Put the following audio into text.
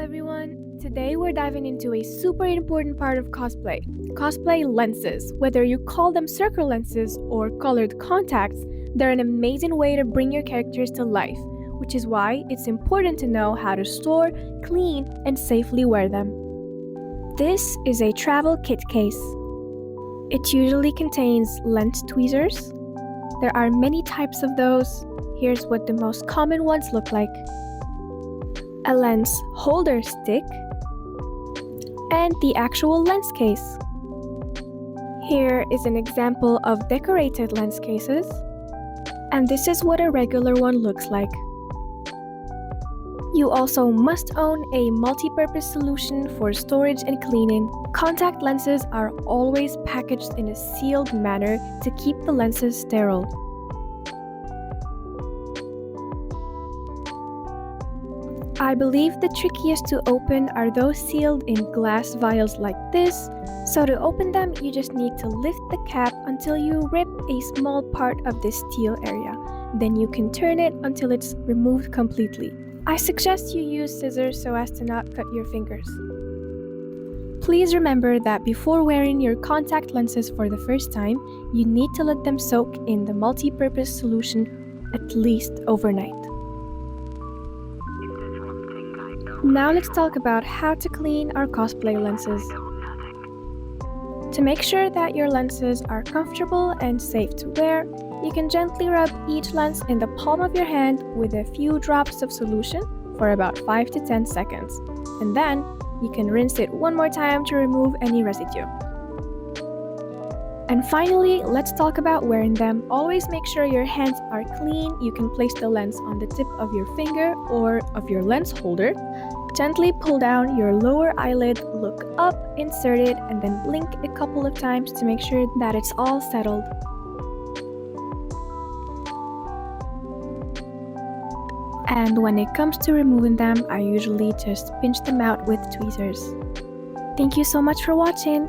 everyone! Today we're diving into a super important part of cosplay. Cosplay lenses. Whether you call them circle lenses or colored contacts, they're an amazing way to bring your characters to life, which is why it's important to know how to store, clean, and safely wear them. This is a travel kit case. It usually contains lens tweezers. There are many types of those. Here's what the most common ones look like. A lens holder stick, and the actual lens case. Here is an example of decorated lens cases, and this is what a regular one looks like. You also must own a multi-purpose solution for storage and cleaning. Contact lenses are always packaged in a sealed manner to keep the lenses sterile. I believe the trickiest to open are those sealed in glass vials like this, so to open them you just need to lift the cap until you rip a small part of this steel area. Then you can turn it until it's removed completely. I suggest you use scissors so as to not cut your fingers. Please remember that before wearing your contact lenses for the first time, you need to let them soak in the multi-purpose solution at least overnight. Now let's talk about how to clean our cosplay lenses. To make sure that your lenses are comfortable and safe to wear, you can gently rub each lens in the palm of your hand with a few drops of solution for about 5 to 10 seconds, and then you can rinse it one more time to remove any residue. And finally, let's talk about wearing them. Always make sure your hands are clean. You can place the lens on the tip of your finger or of your lens holder. Gently pull down your lower eyelid, look up, insert it, and then blink a couple of times to make sure that it's all settled. And when it comes to removing them, I usually just pinch them out with tweezers. Thank you so much for watching!